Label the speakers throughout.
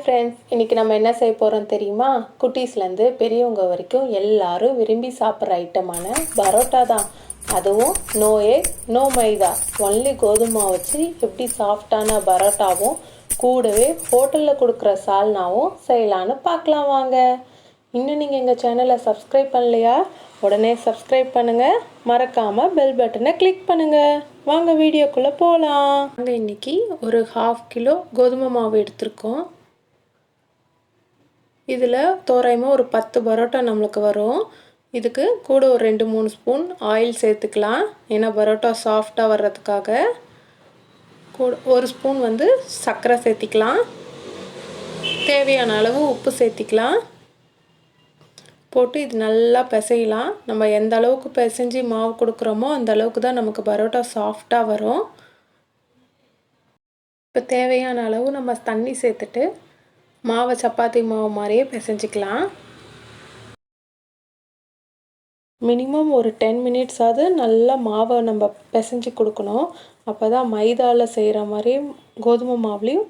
Speaker 1: Friends, இன்றைக்கி நம்ம என்ன செய்ய போகிறோம் தெரியுமா? குட்டீஸ்லேருந்து பெரியவங்க வரைக்கும் எல்லாரும் விரும்பி சாப்பிட்ற ஐட்டமான பரோட்டா தான். அதுவும் நோ எக் நோ மைதா, ஒன்லி கோதுமை வச்சு எப்படி சாஃப்டான பரோட்டாவும் கூடவே ஹோட்டலில் கொடுக்குற சால்னாவும் செய்யலான்னு பார்க்கலாம் வாங்க. இன்னும் நீங்கள் எங்கள் சேனலை சப்ஸ்கிரைப் பண்ணலையா? உடனே சப்ஸ்கிரைப் பண்ணுங்கள், மறக்காமல் பெல் பட்டனை கிளிக் பண்ணுங்கள். வாங்க வீடியோக்குள்ளே போகலாம். நாங்கள் இன்றைக்கி ஒரு 1/2 கிலோ கோதுமை மாவு எடுத்திருக்கோம். இதில் தோராயமாக ஒரு 10 பரோட்டா நம்மளுக்கு வரும். இதுக்கு கூட ஒரு 2-3 ஸ்பூன் ஆயில் சேர்த்துக்கலாம், ஏன்னா பரோட்டா சாஃப்டாக வர்றதுக்காக. கூட 1 ஸ்பூன் சர்க்கரை சேர்த்திக்கலாம். தேவையான அளவு உப்பு சேர்த்திக்கலாம். போட்டு இது நல்லா பிசையலாம். நம்ம எந்த அளவுக்கு பிசைஞ்சு மாவு கொடுக்குறோமோ அந்த அளவுக்கு தான் நமக்கு பரோட்டா சாஃப்டாக வரும். இப்போ தேவையான அளவு நம்ம தண்ணி சேர்த்துட்டு மாவை சப்பாத்தி மாவு மாதிரியே பிசைஞ்சிக்கலாம். மினிமம் ஒரு 10 மினிட்ஸாவது நல்லா மாவை நம்ம பிசைஞ்சு கொடுக்கணும். அப்போ தான் மைதாவில் செய்கிற மாதிரி கோதுமை மாவுலேயும்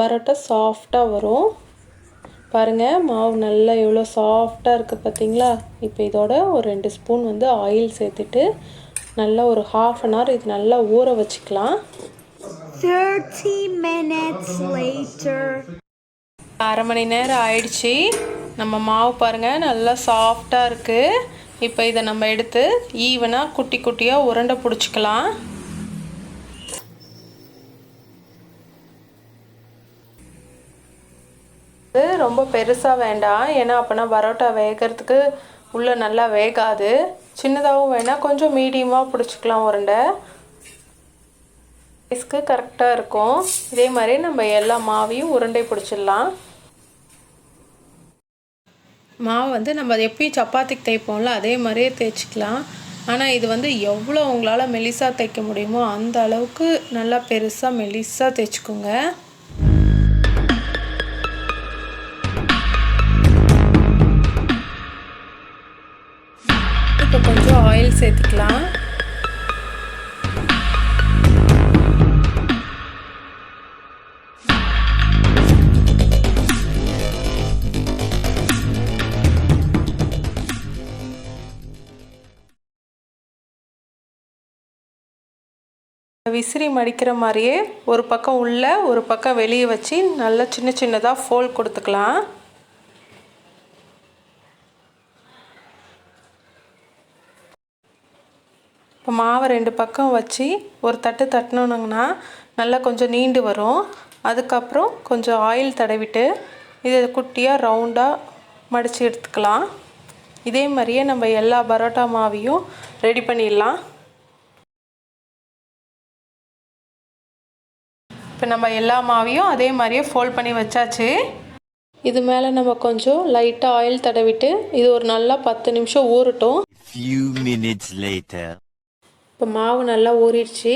Speaker 1: பரோட்டா சாஃப்டாக வரும். பாருங்கள், மாவு நல்லா எவ்வளோ சாஃப்டாக இருக்குது பார்த்தீங்களா? இப்போ இதோட ஒரு 2 ஸ்பூன் ஆயில் சேர்த்துட்டு நல்லா ஒரு 1/2 அன் ஹவர் இது நல்லா ஊற வச்சுக்கலாம்.
Speaker 2: 30 minutes later.
Speaker 1: 1/2 மணி நேரம் ஆயிடுச்சு. நம்ம மாவு பாருங்கள் நல்லா சாஃப்டாக இருக்குது. இப்போ இதை நம்ம எடுத்து ஈவனாக குட்டி குட்டியாக உருண்டை பிடிச்சிக்கலாம். ரொம்ப பெருசாக வேண்டாம், ஏன்னா அப்போனா பரோட்டா வேகிறதுக்கு உள்ளே நல்லா வேகாது. சின்னதாகவும் வேணால் கொஞ்சம் மீடியமாக பிடிச்சிக்கலாம் உருண்டை. சைஸ்க்கு கரெக்டாக இருக்கும். இதே மாதிரி நம்ம எல்லா மாவையும் உருண்டை பிடிச்சிடலாம். மாவு நம்ம எப்பயும் சப்பாத்திக்கு தேய்ப்போம்ல, அதே மாதிரியே தேய்ச்சிக்கலாம். ஆனால் இது எவ்வளோ உங்களால் மெலிசாக தேய்க்க முடியுமோ அந்த அளவுக்கு நல்லா பெருசாக மெலிசாக தேய்ச்சிக்கோங்க. இப்போ கொஞ்சம் ஆயில் சேர்த்துக்கலாம். விசிறி மடிக்கிற மாதிரியே ஒரு பக்கம் உள்ள ஒரு பக்கம் வெளியே வச்சு நல்லா சின்ன சின்னதாக ஃபோல்ட் கொடுத்துக்கலாம். இப்போ மாவை 2 பக்கம் வச்சு ஒரு தட்டு தட்டினோன்னா நல்லா கொஞ்சம் நீண்டு வரும். அதுக்கப்புறம் கொஞ்சம் ஆயில் தடவிட்டு இதை குட்டியாக ரவுண்டாக மடித்து எடுத்துக்கலாம். இதே மாதிரியே நம்ம எல்லா பரோட்டா மாவையும் ரெடி பண்ணிடலாம். இப்போ நம்ம எல்லா மாவையும் அதே மாதிரியே ஃபோல்ட் பண்ணி வச்சாச்சு. இது மேலே நம்ம கொஞ்சம் லைட்டாக ஆயில் தடவிட்டு இது ஒரு நல்லா 10 நிமிஷம் ஊறட்டும். இப்போ மாவு நல்லா ஊறிடுச்சு.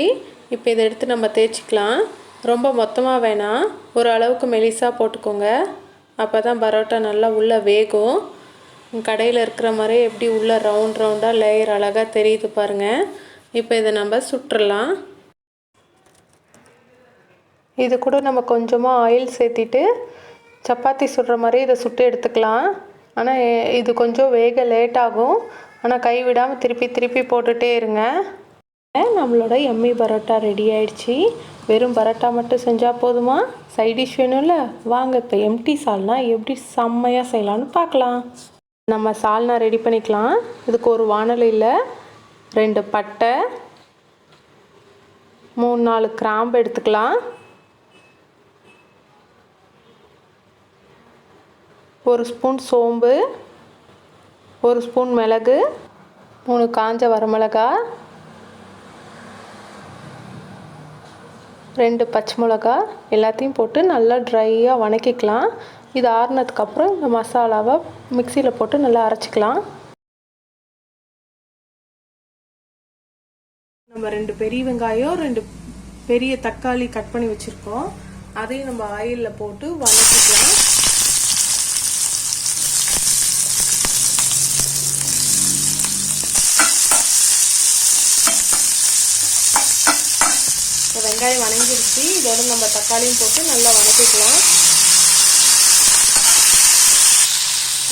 Speaker 1: இப்போ இதை எடுத்து நம்ம தேய்ச்சிக்கலாம். ரொம்ப மொத்தமாக வேணாம், ஒரு அளவுக்கு மெலிசாக போட்டுக்கோங்க. அப்போ தான் பரோட்டா நல்லா உள்ளே வேகும். கடையில் இருக்கிற மாதிரி எப்படி உள்ளே ரவுண்டாக லேயர் அழகாக தெரியுது பாருங்கள். இப்போ இதை நம்ம சுட்டுடலாம். இது கூட நம்ம கொஞ்சமாக ஆயில் சேர்த்திட்டு சப்பாத்தி சுடுற மாதிரி இதை சுட்டு எடுத்துக்கலாம். ஆனால் இது கொஞ்சம் வேக லேட் ஆகும். ஆனால் கைவிடாமல் திருப்பி திருப்பி போட்டுகிட்டே இருங்க. நம்மளோட எம்மி பரோட்டா ரெடி ஆயிடுச்சு. வெறும் பரோட்டா மட்டும் செஞ்சால் போதுமா? சைட் டிஷ் வேணும்ல? வாங்க இப்போ எம்டி சால்னா எப்படி செம்மையாக செய்யலான்னு பார்க்கலாம். நம்ம சால்னா ரெடி பண்ணிக்கலாம். இதுக்கு ஒரு வாணலியில் 2 பட்டை, 3-4 கிராம்பு எடுத்துக்கலாம். 1 ஸ்பூன் சோம்பு, 1 ஸ்பூன் மிளகு, 3 காஞ்ச வரமிளகா, 2 பச்சை மிளகா எல்லாத்தையும் போட்டு நல்லா ட்ரையாக வணக்கிக்கலாம். இது ஆறுனதுக்கப்புறம் இந்த மசாலாவை மிக்சியில் போட்டு நல்லா அரைச்சிக்கலாம். நம்ம 2 பெரிய வெங்காயம், 2 பெரிய தக்காளி கட் பண்ணி வச்சுருக்கோம். அதையும் நம்ம ஆயிலில் போட்டு வதக்கிக்கலாம். வெங்காயம் வணங்கிடுச்சு. இதோட நம்ம தக்காளியும் போட்டு நல்லா வதக்கிக்கலாம்.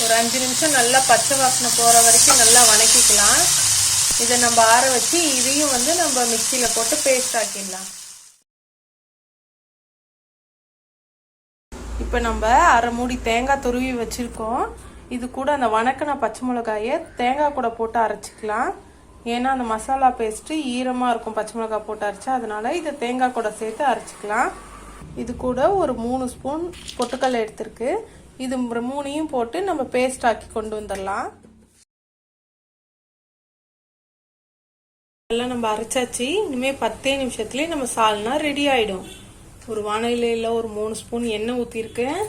Speaker 1: ஒரு 5 நிமிஷம் நல்லா பச்சை வாசனை போகிற வரைக்கும் நல்லா வணக்கிக்கலாம். இதை நம்ம ஆற வச்சு இதையும் வந்து நம்ம மிக்சியில் போட்டு பேஸ்ட் ஆக்கிடலாம். இப்போ நம்ம அரை மூடி தேங்காய் துருவி வச்சுருக்கோம். இது கூட அந்த வணக்கின பச்சை மிளகாயை தேங்காய் கூட போட்டு அரைச்சிக்கலாம். ஏன்னா அந்த மசாலா பேஸ்ட்டு ஈரமாக இருக்கும் பச்சை மிளகாய் போட்டு அரைச்சா, அதனால இதை தேங்காய் கூட சேர்த்து அரைச்சிக்கலாம். இது கூட ஒரு 3 ஸ்பூன் பொட்டுக்கடலை எடுத்துருக்கு. இது 3ஐயும் போட்டு நம்ம பேஸ்ட் ஆக்கி கொண்டு வந்துடலாம். எல்லாம் நம்ம அரைச்சாச்சு. இனிமேல் 10 நிமிஷத்துலேயே நம்ம சால்னா ரெடி ஆகிடும். ஒரு வானிலையில் ஒரு 3 ஸ்பூன் எண்ணெய் ஊற்றிருக்கேன்.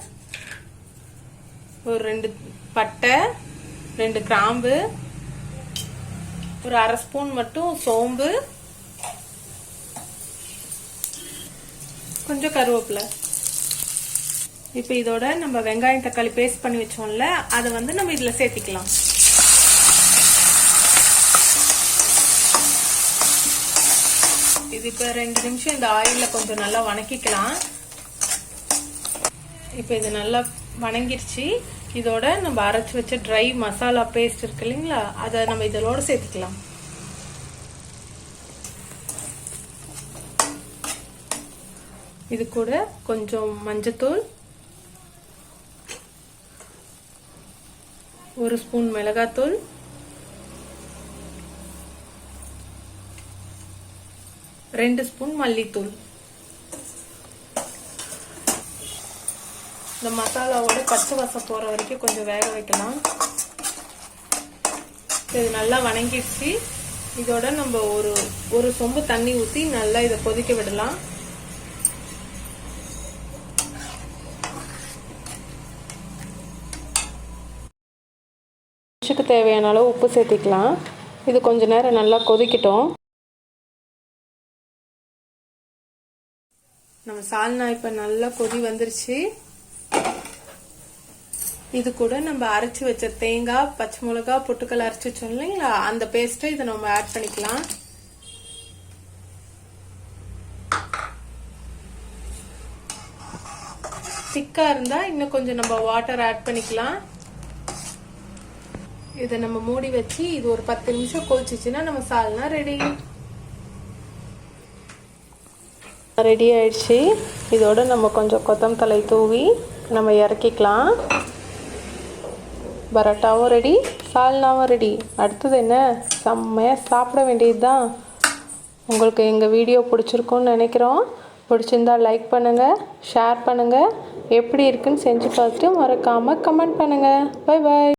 Speaker 1: ஒரு 2 பட்டை, 2 கிராம்பு, ஒரு அரை ஸ்பூன் மட்டும் சோம்பு, கொஞ்சம் கருவேப்பிலை. இப்போ இதோட நம்ம வெங்காயம் தக்காளி பேஸ்ட் பண்ணி வச்சோம்ல, அதை வந்து நம்ம இதில் சேர்த்திக்கலாம். இது இப்போ 2 நிமிஷம் இந்த ஆயிலில் கொஞ்சம் நல்லா வணக்கிக்கலாம். இப்போ இது நல்லா வணங்கிருச்சு. இதோட நம்ம அரைச்சி வச்ச ட்ரை மசாலா பேஸ்ட் இருக்கு இல்லைங்களா, அதை நம்ம இதோட சேர்த்துக்கலாம். இது கூட கொஞ்சம் மஞ்சத்தூள், 1 ஸ்பூன் மிளகாத்தூள், 2 ஸ்பூன் மல்லித்தூள். இந்த மசாலாவோட பச்சை வாசம் போகிற வரைக்கும் கொஞ்சம் வேக வைக்கலாம். இது நல்லா வணங்கிடுச்சு. இதோட நம்ம ஒரு சொம்பு தண்ணி ஊற்றி நல்லா இதை கொதிக்க விடலாம். டிஷ்ஷுக்கு தேவையான அளவு உப்பு சேர்த்திக்கலாம். இது கொஞ்ச நேரம் நல்லா கொதிக்கட்டும். நம்ம சால்னா இப்போ நல்லா கொதி வந்துருச்சு. இது கூட நம்ம அரைச்சி வச்ச தேங்காய், பச்சை மிளகா, பொட்டுக்கடலை அரைச்சி வச்சோம் இல்லைங்களா, அந்த பேஸ்ட்டை இதை நம்ம ஆட் பண்ணிக்கலாம். திக்கா இருந்தா இன்னும் கொஞ்சம் நம்ம வாட்டர் ஆட் பண்ணிக்கலாம். இதை நம்ம மூடி வச்சு இது ஒரு 10 நிமிஷம் கொதிச்சுச்சுன்னா நம்ம சால்னா ரெடி ஆயிடுச்சு. இதோட நம்ம கொஞ்சம் கொத்தமல்லி தழை தூவி நம்ம இறக்கிக்கலாம். பரோட்டாவும் ரெடி, சால்னாவும் ரெடி. அடுத்தது என்ன, செம்மையாக சாப்பிட வேண்டியது தான். உங்களுக்கு எங்கள் வீடியோ பிடிச்சிருக்குன்னு நினைக்கிறோம். பிடிச்சிருந்தா லைக் பண்ணுங்கள், ஷேர் பண்ணுங்கள். எப்படி இருக்குன்னு செஞ்சு பார்த்துட்டு மறக்காமல் கமெண்ட் பண்ணுங்கள். Bye bye.